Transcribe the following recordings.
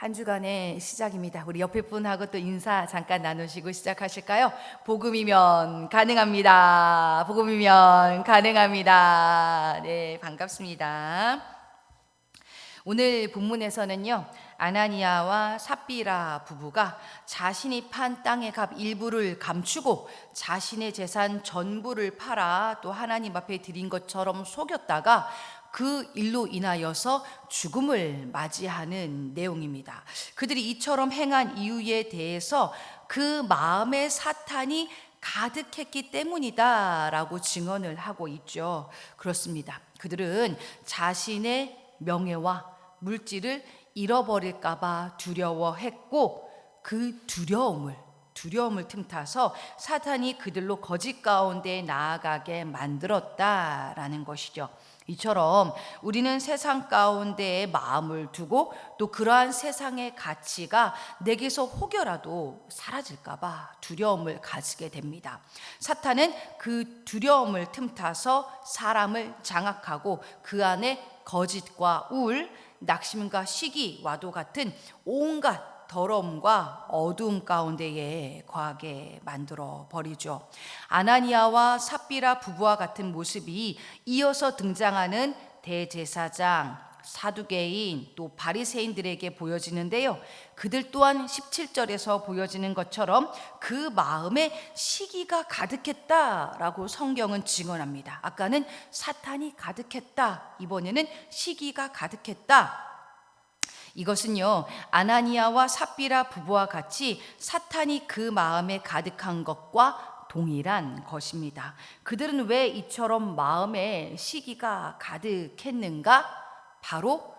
한 주간의 시작입니다. 우리 옆에 분하고 또 인사 잠깐 나누시고 시작하실까요? 복음이면 가능합니다. 복음이면 가능합니다. 네, 반갑습니다. 오늘 본문에서는요, 아나니아와 삽비라 부부가 자신이 판 땅의 값 일부를 감추고 자신의 재산 전부를 팔아 또 하나님 앞에 드린 것처럼 속였다가 그 일로 인하여서 죽음을 맞이하는 내용입니다. 그들이 이처럼 행한 이유에 대해서 그 마음에 사탄이 가득했기 때문이다 라고 증언을 하고 있죠. 그렇습니다. 그들은 자신의 명예와 물질을 잃어버릴까봐 두려워했고 그 두려움을 틈타서 사탄이 그들로 거짓 가운데 나아가게 만들었다라는 것이죠. 이처럼 우리는 세상 가운데에 마음을 두고 또 그러한 세상의 가치가 내게서 혹여라도 사라질까봐 두려움을 가지게 됩니다. 사탄은 그 두려움을 틈타서 사람을 장악하고 그 안에 거짓과 우울, 낙심과 시기와도 같은 온갖 더러움과 어두움 가운데에 거하게 만들어 버리죠. 아나니아와 삽비라 부부와 같은 모습이 이어서 등장하는 대제사장, 사두개인, 또 바리새인들에게 보여지는데요. 그들 또한 17절에서 보여지는 것처럼 그 마음에 시기가 가득했다라고 성경은 증언합니다. 아까는 사탄이 가득했다, 이번에는 시기가 가득했다. 이것은요, 아나니아와 삽비라 부부와 같이 사탄이 그 마음에 가득한 것과 동일한 것입니다. 그들은 왜 이처럼 마음에 시기가 가득했는가? 바로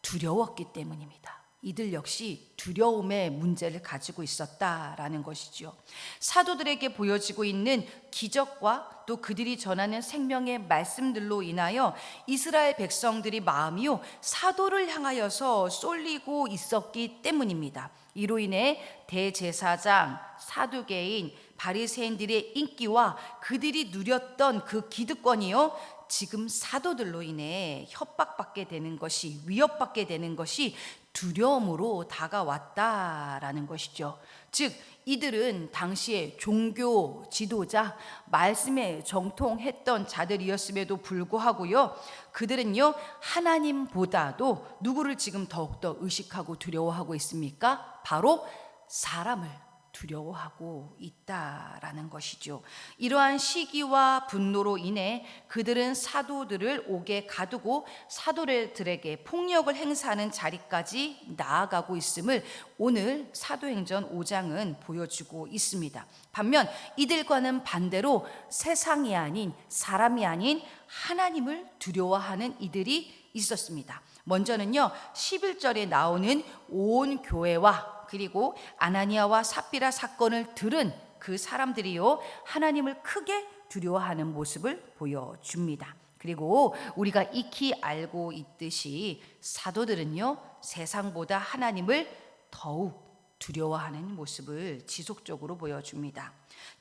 두려웠기 때문입니다. 이들 역시 두려움의 문제를 가지고 있었다라는 것이죠. 사도들에게 보여지고 있는 기적과 또 그들이 전하는 생명의 말씀들로 인하여 이스라엘 백성들이 마음이요 사도를 향하여서 쏠리고 있었기 때문입니다. 이로 인해 대제사장, 사두개인, 바리새인들의 인기와 그들이 누렸던 그 기득권이요 지금 사도들로 인해 협박받게 되는 것이, 위협받게 되는 것이 두려움으로 다가왔다라는 것이죠. 즉 이들은 당시에 종교 지도자, 말씀에 정통했던 자들이었음에도 불구하고요, 그들은요 하나님보다도 누구를 지금 더욱더 의식하고 두려워하고 있습니까? 바로 사람을 두려워하고 있다라는 것이죠. 이러한 시기와 분노로 인해 그들은 사도들을 옥에 가두고 사도들에게 폭력을 행사하는 자리까지 나아가고 있음을 오늘 사도행전 5장은 보여주고 있습니다. 반면 이들과는 반대로 세상이 아닌, 사람이 아닌 하나님을 두려워하는 이들이 있었습니다. 먼저는요 11절에 나오는 온 교회와 그리고 아나니아와 삽비라 사건을 들은 그 사람들이요 하나님을 크게 두려워하는 모습을 보여줍니다. 그리고 우리가 익히 알고 있듯이 사도들은요 세상보다 하나님을 더욱 두려워하는 모습을 지속적으로 보여줍니다.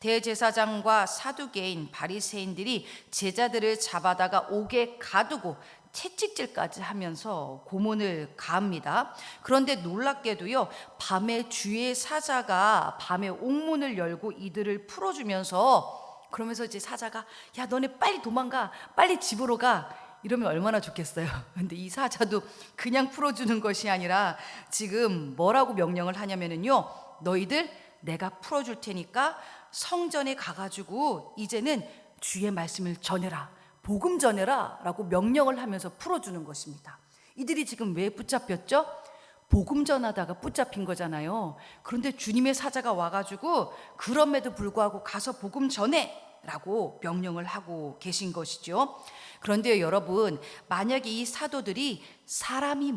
대제사장과 사두개인, 바리새인들이 제자들을 잡아다가 옥에 가두고 채찍질까지 하면서 고문을 가합니다. 그런데 놀랍게도요 밤에 주의 사자가 밤에 옥문을 열고 이들을 풀어주면서, 그러면서 이제 사자가 야 너네 빨리 도망가, 빨리 집으로 가, 이러면 얼마나 좋겠어요. 근데 이 사자도 그냥 풀어주는 것이 아니라 지금 뭐라고 명령을 하냐면요, 너희들 내가 풀어줄 테니까 성전에 가가지고 이제는 주의 말씀을 전해라, 복음 전해라 라고 명령을 하면서 풀어주는 것입니다. 이들이 지금 왜 붙잡혔죠? 복음 전하다가 붙잡힌 거잖아요. 그런데 주님의 사자가 와가지고 그럼에도 불구하고 가서 복음 전해 라고 명령을 하고 계신 것이죠. 그런데 여러분, 만약에 이 사도들이 사람이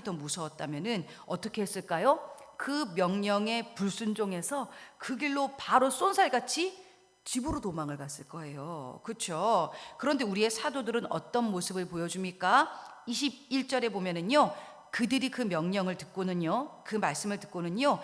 더 무서웠다면 어떻게 했을까요? 그 명령에 불순종해서 그 길로 바로 쏜살같이 집으로 도망을 갔을 거예요. 그렇죠? 그런데 우리의 사도들은 어떤 모습을 보여줍니까? 21절에 보면은요, 그들이 그 명령을 듣고는요, 그 말씀을 듣고는요,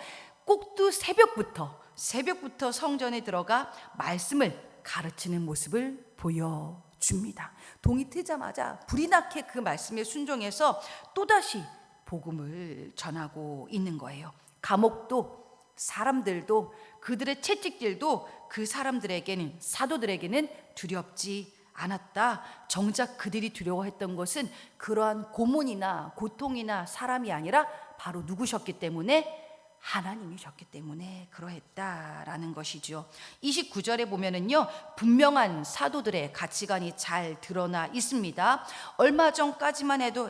꼭두 새벽부터 성전에 들어가 말씀을 가르치는 모습을 보여줍니다. 동이 트자마자 불이 나게 그 말씀에 순종해서 또다시 복음을 전하고 있는 거예요. 감옥도 사람들도 그들의 채찍질도 그 사람들에게는, 사도들에게는 두렵지 않았다. 정작 그들이 두려워했던 것은 그러한 고문이나 고통이나 사람이 아니라 바로 누구셨기 때문에, 하나님이셨기 때문에 그러했다라는 것이죠. 29절에 보면은요, 분명한 사도들의 가치관이 잘 드러나 있습니다. 얼마 전까지만 해도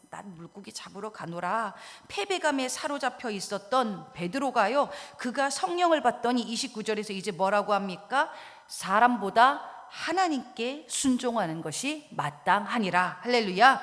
난 물고기 잡으러 가노라 패배감에 사로잡혀 있었던 베드로가요, 그가 성령을 받더니 29절에서 이제 뭐라고 합니까? 사람보다 하나님께 순종하는 것이 마땅하니라. 할렐루야.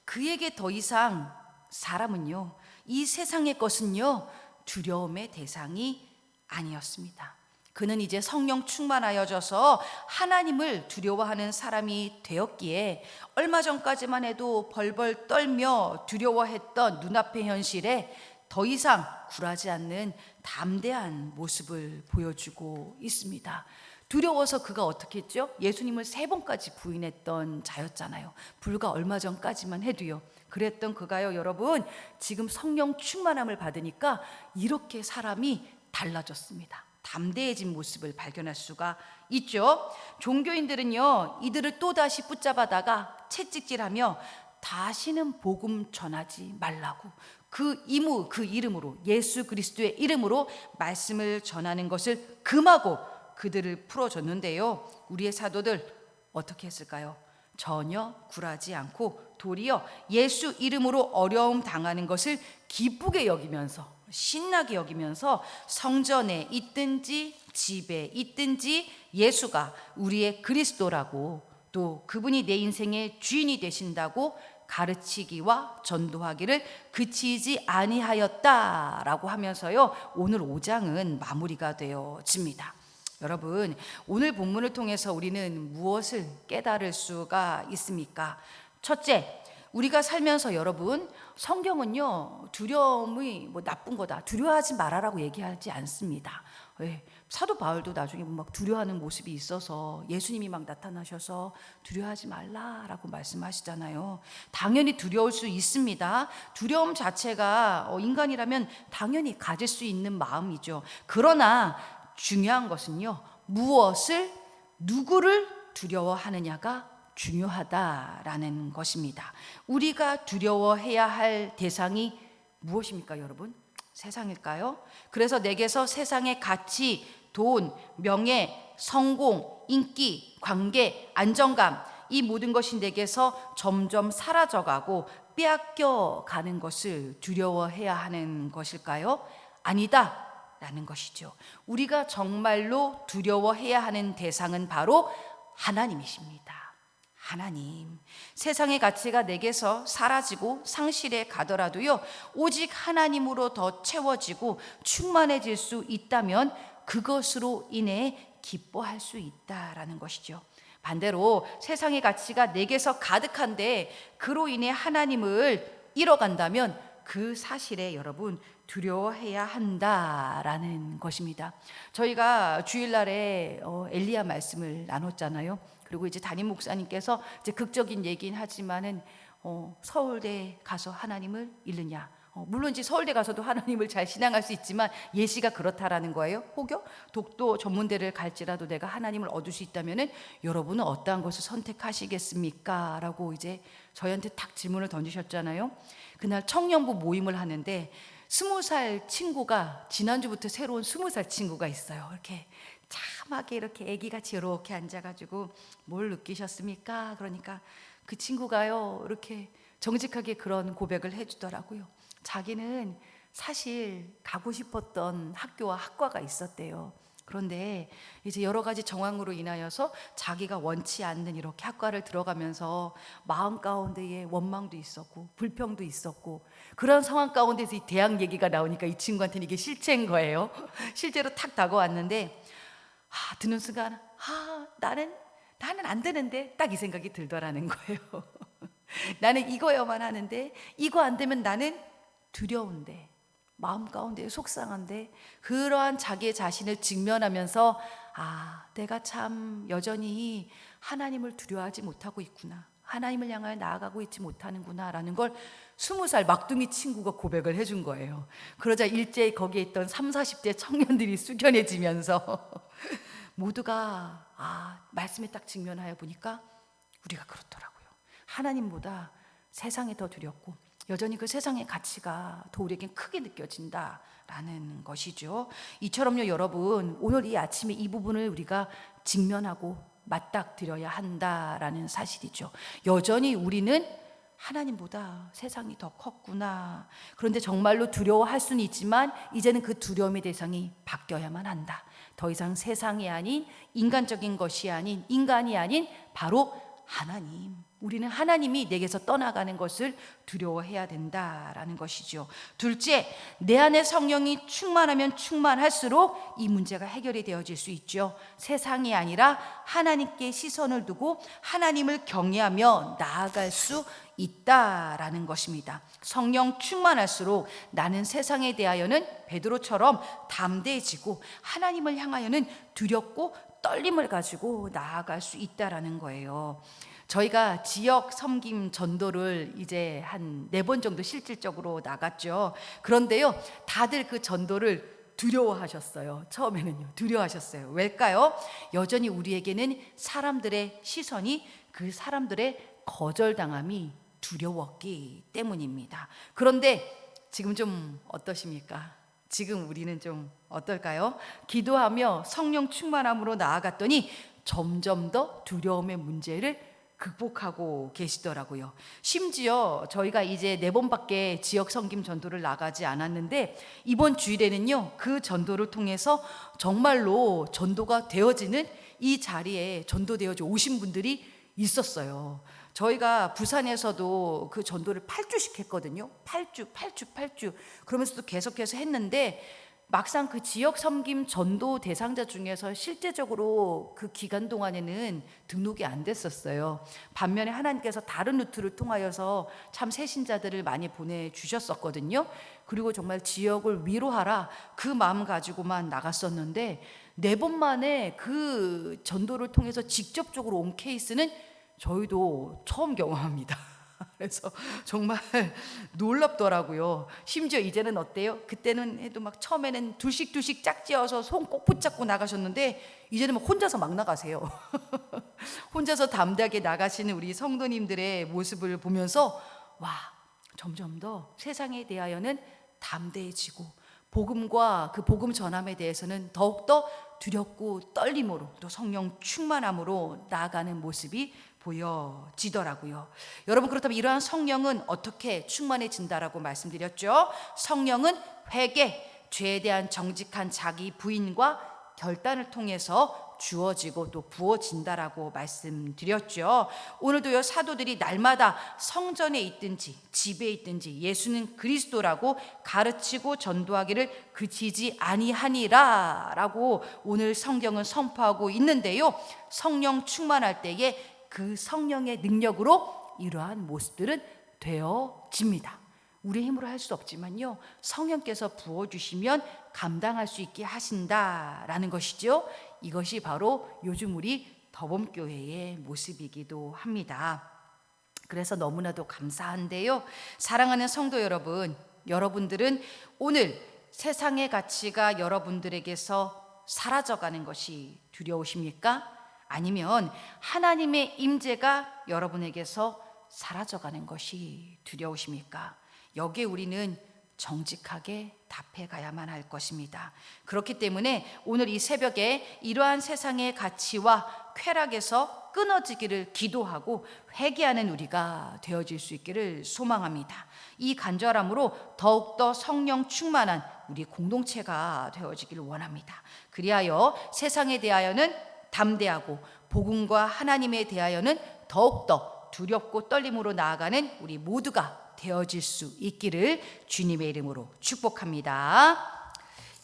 그에게 더 이상 사람은요, 이 세상의 것은요, 두려움의 대상이 아니었습니다. 그는 이제 성령 충만하여져서 하나님을 두려워하는 사람이 되었기에 얼마 전까지만 해도 벌벌 떨며 두려워했던 눈앞의 현실에 더 이상 굴하지 않는 담대한 모습을 보여주고 있습니다. 두려워서 그가 어떻게 했죠? 예수님을 3번까지 부인했던 자였잖아요. 불과 얼마 전까지만 해도요. 그랬던 그가요, 여러분, 지금 성령 충만함을 받으니까 이렇게 사람이 달라졌습니다. 담대해진 모습을 발견할 수가 있죠. 종교인들은요, 이들을 또다시 붙잡아다가 채찍질하며 다시는 복음 전하지 말라고, 그 이름으로, 예수 그리스도의 이름으로 말씀을 전하는 것을 금하고 그들을 풀어줬는데요, 우리의 사도들 어떻게 했을까요? 전혀 굴하지 않고 도리어 예수 이름으로 어려움 당하는 것을 기쁘게 여기면서, 신나게 여기면서 성전에 있든지 집에 있든지 예수가 우리의 그리스도라고, 또 그분이 내 인생의 주인이 되신다고 가르치기와 전도하기를 그치지 아니하였다라고 하면서요, 오늘 5장은 마무리가 되어집니다. 여러분, 오늘 본문을 통해서 우리는 무엇을 깨달을 수가 있습니까? 첫째, 우리가 살면서 여러분, 성경은요, 두려움이 나쁜 거다, 두려워하지 말아라고 얘기하지 않습니다. 왜? 사도 바울도 나중에 막 두려워하는 모습이 있어서 예수님이 막 나타나셔서 두려워하지 말라라고 말씀하시잖아요. 당연히 두려울 수 있습니다. 두려움 자체가 인간이라면 당연히 가질 수 있는 마음이죠. 그러나 중요한 것은요, 무엇을, 누구를 두려워하느냐가 중요하다라는 것입니다. 우리가 두려워해야 할 대상이 무엇입니까, 여러분? 세상일까요? 그래서 내게서 세상의 가치, 돈, 명예, 성공, 인기, 관계, 안정감, 이 모든 것이 내게서 점점 사라져가고 빼앗겨 가는 것을 두려워해야 하는 것일까요? 아니다 라는 것이죠. 우리가 정말로 두려워해야 하는 대상은 바로 하나님이십니다. 하나님. 세상의 가치가 내게서 사라지고 상실해 가더라도요, 오직 하나님으로 더 채워지고 충만해질 수 있다면 그것으로 인해 기뻐할 수 있다라는 것이죠. 반대로 세상의 가치가 내게서 가득한데 그로 인해 하나님을 잃어간다면 그 사실에 여러분 두려워해야 한다라는 것입니다. 저희가 주일날에 엘리야 말씀을 나눴잖아요. 그리고 이제 담임 목사님께서 이제 극적인 얘기는 하지만은 서울대 가서 하나님을 잃느냐. 물론 이제 서울대 가서도 하나님을 잘 신앙할 수 있지만 예시가 그렇다라는 거예요. 혹여 독도 전문대를 갈지라도 내가 하나님을 얻을 수 있다면은 여러분은 어떠한 것을 선택하시겠습니까? 라고 이제 저희한테 딱 질문을 던지셨잖아요. 그날 청년부 모임을 하는데 20살 친구가, 지난주부터 새로운 20살 친구가 있어요. 이렇게 참하게 이렇게 애기같이 이렇게 앉아가지고 뭘 느끼셨습니까? 그러니까 그 친구가요, 이렇게 정직하게 그런 고백을 해주더라고요. 자기는 사실 가고 싶었던 학교와 학과가 있었대요. 그런데 이제 여러 가지 정황으로 인하여서 자기가 원치 않는 이렇게 학과를 들어가면서 마음 가운데에 원망도 있었고 불평도 있었고, 그런 상황 가운데서 이 대학 얘기가 나오니까 이 친구한테는 이게 실체인 거예요. 실제로 탁 다가왔는데 듣는 순간 나는 안 되는데, 딱 이 생각이 들더라는 거예요. 나는 이거여만 하는데, 이거 안 되면 나는 두려운데, 마음 가운데 속상한데, 그러한 자기의 자신을 직면하면서 내가 참 여전히 하나님을 두려워하지 못하고 있구나. 하나님을 향하여 나아가고 있지 못하는구나라는 걸 20살 막둥이 친구가 고백을 해준 거예요. 그러자 일제히 거기에 있던 30, 40대 청년들이 숙연해지면서 모두가 말씀에 딱 직면하여 보니까 우리가 그렇더라고요. 하나님보다 세상이 더 두렵고 여전히 그 세상의 가치가 더 우리에겐 크게 느껴진다라는 것이죠. 이처럼요 여러분, 오늘 이 아침에 이 부분을 우리가 직면하고 맞닥뜨려야 한다라는 사실이죠. 여전히 우리는 하나님보다 세상이 더 컸구나. 그런데 정말로 두려워할 수는 있지만 이제는 그 두려움의 대상이 바뀌어야만 한다. 더 이상 세상이 아닌, 인간적인 것이 아닌, 인간이 아닌 바로 하나님, 우리는 하나님이 내게서 떠나가는 것을 두려워해야 된다라는 것이죠. 둘째, 내 안에 성령이 충만하면 충만할수록 이 문제가 해결이 되어질 수 있죠. 세상이 아니라 하나님께 시선을 두고 하나님을 경외하며 나아갈 수 있다라는 것입니다. 성령 충만할수록 나는 세상에 대하여는 베드로처럼 담대해지고 하나님을 향하여는 두렵고 떨림을 가지고 나아갈 수 있다라는 거예요. 저희가 지역 섬김 전도를 이제 한 4번 정도 실질적으로 나갔죠. 그런데요, 다들 그 전도를 두려워하셨어요. 처음에는요, 두려워하셨어요. 왜일까요? 여전히 우리에게는 사람들의 시선이, 그 사람들의 거절당함이 두려웠기 때문입니다. 그런데 지금 좀 어떠십니까? 지금 우리는 좀 어떨까요? 기도하며 성령 충만함으로 나아갔더니 점점 더 두려움의 문제를 극복하고 계시더라고요. 심지어 저희가 이제 4번밖에 지역 섬김 전도를 나가지 않았는데 이번 주일에는요, 그 전도를 통해서 정말로 전도가 되어지는 이 자리에 전도되어져 오신 분들이 있었어요. 저희가 부산에서도 그 전도를 8주씩 했거든요. 8주. 그러면서도 계속해서 했는데 막상 그 지역 섬김 전도 대상자 중에서 실제적으로 그 기간 동안에는 등록이 안 됐었어요. 반면에 하나님께서 다른 루트를 통하여서 참 새신자들을 많이 보내주셨었거든요. 그리고 정말 지역을 위로하라 그 마음 가지고만 나갔었는데 4번 만에 그 전도를 통해서 직접적으로 온 케이스는 저희도 처음 경험합니다. 그래서 정말 놀랍더라고요. 심지어 이제는 어때요? 그때는 해도 막 처음에는 둘씩 짝지어서 손 꼭 붙잡고 나가셨는데 이제는 막 혼자서 막 나가세요. 혼자서 담대하게 나가시는 우리 성도님들의 모습을 보면서 와, 점점 더 세상에 대하여는 담대해지고 복음과 그 복음 전함에 대해서는 더욱더 두렵고 떨림으로 또 성령 충만함으로 나아가는 모습이 보여지더라고요. 여러분, 그렇다면 이러한 성령은 어떻게 충만해진다라고 말씀드렸죠? 성령은 회개, 죄에 대한 정직한 자기 부인과 결단을 통해서 주어지고 또 부어진다라고 말씀드렸죠. 오늘도요, 사도들이 날마다 성전에 있든지 집에 있든지 예수는 그리스도라고 가르치고 전도하기를 그치지 아니하니라 라고 오늘 성경은 선포하고 있는데요, 성령 충만할 때에 그 성령의 능력으로 이러한 모습들은 되어집니다. 우리 힘으로 할 수 없지만요, 성령께서 부어주시면 감당할 수 있게 하신다라는 것이죠. 이것이 바로 요즘 우리 더봄교회의 모습이기도 합니다. 그래서 너무나도 감사한데요, 사랑하는 성도 여러분, 여러분들은 오늘 세상의 가치가 여러분들에게서 사라져가는 것이 두려우십니까? 아니면 하나님의 임재가 여러분에게서 사라져가는 것이 두려우십니까? 여기에 우리는 정직하게 답해 가야만 할 것입니다. 그렇기 때문에 오늘 이 새벽에 이러한 세상의 가치와 쾌락에서 끊어지기를 기도하고 회개하는 우리가 되어질 수 있기를 소망합니다. 이 간절함으로 더욱더 성령 충만한 우리 공동체가 되어지기를 원합니다. 그리하여 세상에 대하여는 담대하고 복음과 하나님에 대하여는 더욱더 두렵고 떨림으로 나아가는 우리 모두가 되어질 수 있기를 주님의 이름으로 축복합니다.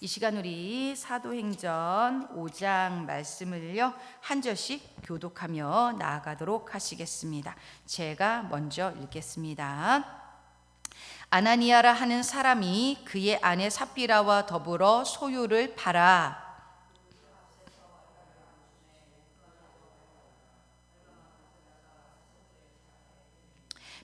이 시간 우리 사도행전 5장 말씀을요, 한 절씩 교독하며 나아가도록 하시겠습니다. 제가 먼저 읽겠습니다. 아나니아라 하는 사람이 그의 아내 삽비라와 더불어 소유를 팔아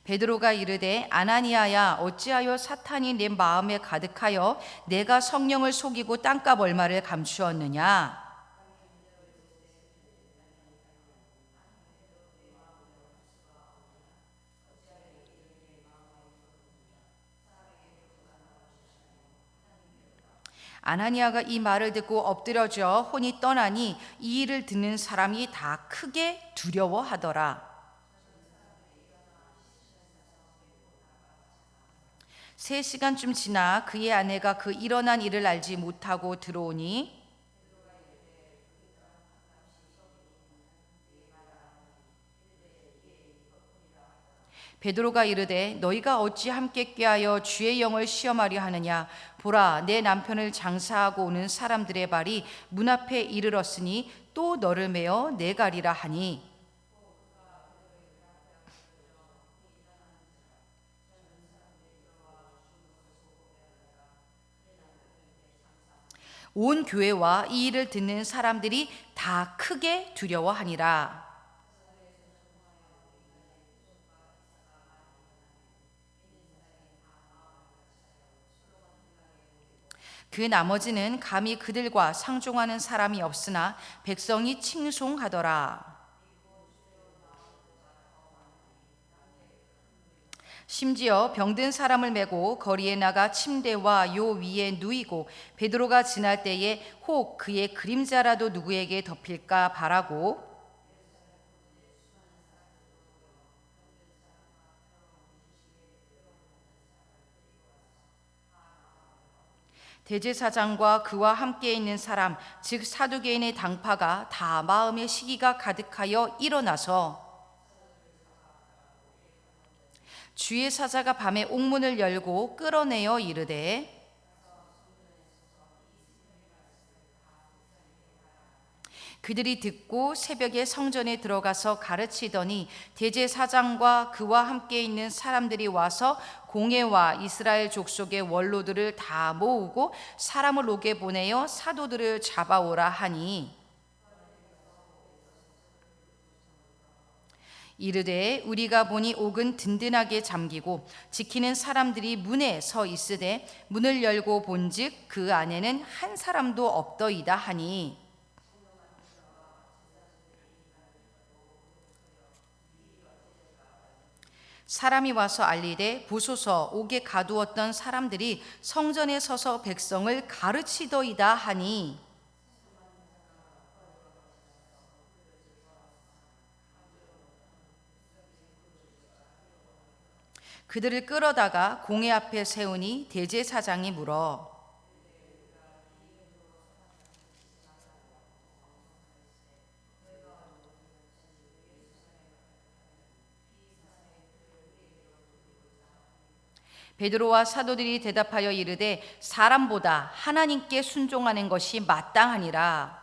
베드로가 이르되 아나니아야 어찌하여 사탄이 내 마음에 가득하여 내가 성령을 속이고 땅값 얼마를 감추었느냐. 아나니아가 이 말을 듣고 엎드려져 혼이 떠나니 이 일을 듣는 사람이 다 크게 두려워하더라. 3시간쯤 지나 그의 아내가 그 일어난 일을 알지 못하고 들어오니 베드로가 이르되 너희가 어찌 함께 꾀하여 주의 영을 시험하려 하느냐. 보라, 내 남편을 장사하고 오는 사람들의 발이 문 앞에 이르렀으니 또 너를 메어 내가리라 하니. 온 교회와 이 일을 듣는 사람들이 다 크게 두려워하니라. 그 나머지는 감히 그들과 상종하는 사람이 없으나 백성이 칭송하더라. 심지어 병든 사람을 메고 거리에 나가 침대와 요 위에 누이고 베드로가 지날 때에 혹 그의 그림자라도 누구에게 덮일까 바라고 대제사장과 그와 함께 있는 사람 즉 사두개인의 당파가 다 마음의 시기가 가득하여 일어나서 주의 사자가 밤에 옥문을 열고 끌어내어 이르되 그들이 듣고 새벽에 성전에 들어가서 가르치더니 대제사장과 그와 함께 있는 사람들이 와서 공회와 이스라엘 족속의 원로들을 다 모으고 사람을 옥에 보내어 사도들을 잡아오라 하니 이르되 우리가 보니 옥은 든든하게 잠기고 지키는 사람들이 문에 서 있으되 문을 열고 본즉 그 안에는 한 사람도 없더이다 하니 사람이 와서 알리되 보소서 옥에 가두었던 사람들이 성전에 서서 백성을 가르치더이다 하니 그들을 끌어다가 공회 앞에 세우니 대제사장이 물어 베드로와 사도들이 대답하여 이르되 사람보다 하나님께 순종하는 것이 마땅하니라.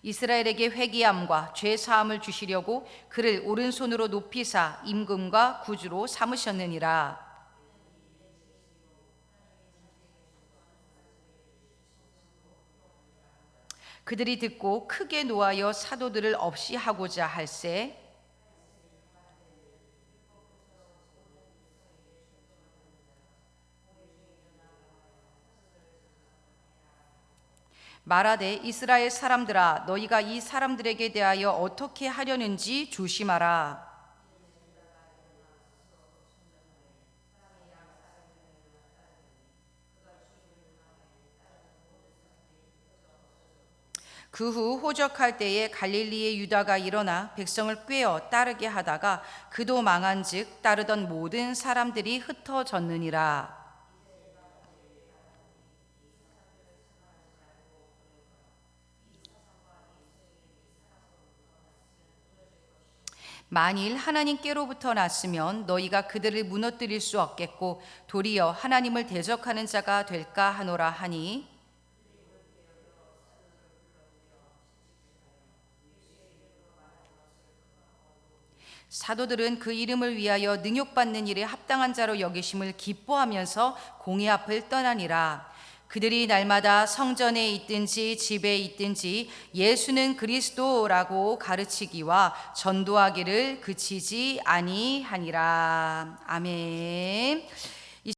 이스라엘에게 회개함과 죄 사함을 주시려고 그를 오른손으로 높이사 임금과 구주로 삼으셨느니라. 그들이 듣고 크게 노하여 사도들을 없이 하고자 할세 말하되 이스라엘 사람들아 너희가 이 사람들에게 대하여 어떻게 하려는지 조심하라. 그 후 호적할 때에 갈릴리의 유다가 일어나 백성을 꾀어 따르게 하다가 그도 망한즉 따르던 모든 사람들이 흩어졌느니라. 만일 하나님께로부터 났으면 너희가 그들을 무너뜨릴 수 없겠고 도리어 하나님을 대적하는 자가 될까 하노라 하니 사도들은 그 이름을 위하여 능욕받는 일에 합당한 자로 여기심을 기뻐하면서 공회 앞을 떠나니라. 그들이 날마다 성전에 있든지 집에 있든지 예수는 그리스도라고 가르치기와 전도하기를 그치지 아니하니라. 아멘.